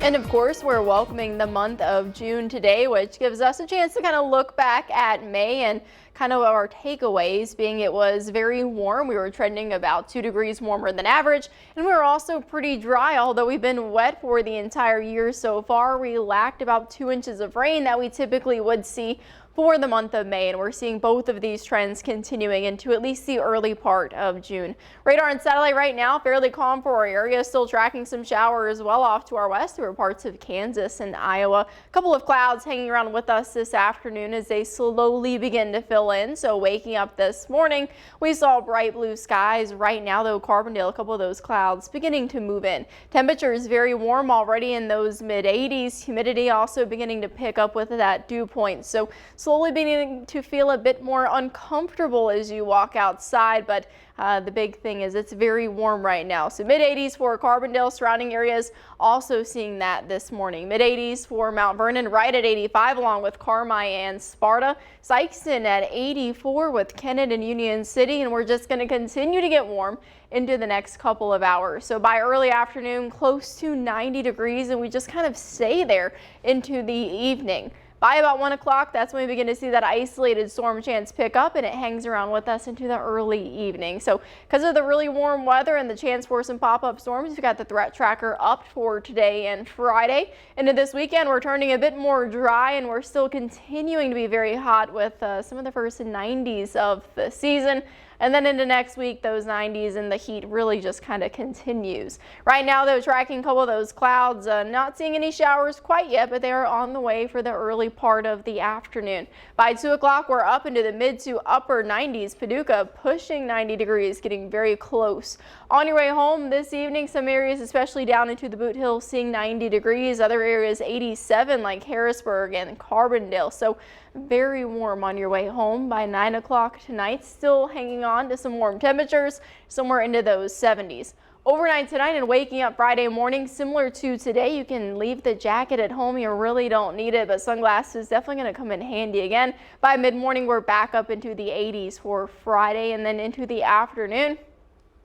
And of course, we're welcoming the month of June today, which gives us a chance to kind of look back at May and kind of our takeaways being it was very warm. We were trending about 2 degrees warmer than average, and we were also pretty dry. Although we've been wet for the entire year so far, we lacked about 2 inches of rain that we typically would see for the month of May, and we're seeing both of these trends continuing into at least the early part of June. Radar and satellite right now fairly calm for our area, still tracking some showers well off to our west through parts of Kansas and Iowa. A couple of clouds hanging around with us this afternoon as they slowly begin to fill in. So waking up this morning, we saw bright blue skies. Right now though, Carbondale, a couple of those clouds beginning to move in. Temperatures very warm already in those mid 80s. Humidity also beginning to pick up with that dew point. So slowly beginning to feel a bit more uncomfortable as you walk outside, but the big thing is it's very warm right now. So mid 80s for Carbondale, surrounding areas also seeing that this morning. Mid 80s for Mount Vernon, right at 85 along with Carmi and Sparta. Sikeston at 84 with Kennett and Union City, and we're just going to continue to get warm into the next couple of hours. So by early afternoon, close to 90 degrees, and we just kind of stay there into the evening. By about 1 o'clock, that's when we begin to see that isolated storm chance pick up, and it hangs around with us into the early evening. So because of the really warm weather and the chance for some pop-up storms, we've got the threat tracker up for today and Friday. Into this weekend, we're turning a bit more dry, and we're still continuing to be very hot with some of the first 90s of the season. And then into next week, those 90s and the heat really just kind of continues. Right now, though, tracking a couple of those clouds, not seeing any showers quite yet, but they are on the way for the early part of the afternoon. By 2 o'clock, we're up into the mid to upper 90s. Paducah pushing 90 degrees, getting very close. On your way home this evening, some areas, especially down into the Boot Hill, seeing 90 degrees. Other areas 87 like Harrisburg and Carbondale. So very warm on your way home. By 9 o'clock tonight, still hanging on to some warm temperatures, somewhere into those 70s. Overnight tonight and waking up Friday morning, similar to today, you can leave the jacket at home. You really don't need it, but sunglasses definitely going to come in handy again. By mid-morning, we're back up into the 80s for Friday, and then into the afternoon,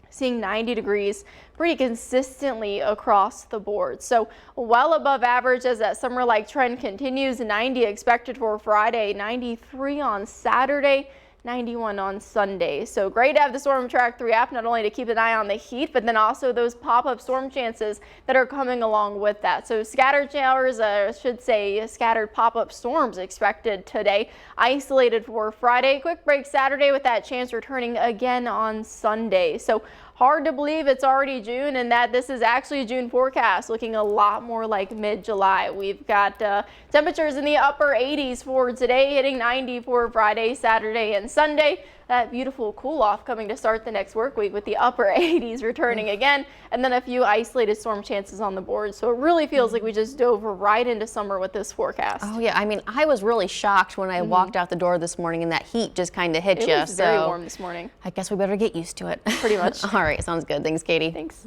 seeing 90 degrees pretty consistently across the board. So well above average as that summer-like trend continues. 90 expected for Friday, 93 on Saturday, 91 on Sunday. So great to have the Storm Track 3 app, not only to keep an eye on the heat, but then also those pop-up storm chances that are coming along with that. So scattered showers, I should say scattered pop-up storms expected today, isolated for Friday. Quick break Saturday with that chance returning again on Sunday. So hard to believe it's already June and that this is actually a June forecast, looking a lot more like mid-July. We've got temperatures in the upper 80s for today, hitting 90 for Friday, Saturday, and Sunday. That beautiful cool off coming to start the next work week with the upper 80s returning again, and then a few isolated storm chances on the board. So it really feels like we just dove right into summer with this forecast. Oh yeah, I mean, I was really shocked when I walked out the door this morning and that heat just kind of hit you. It was very warm this morning. I guess we better get used to it. Pretty much. All right, sounds good. Thanks, Katie. Thanks.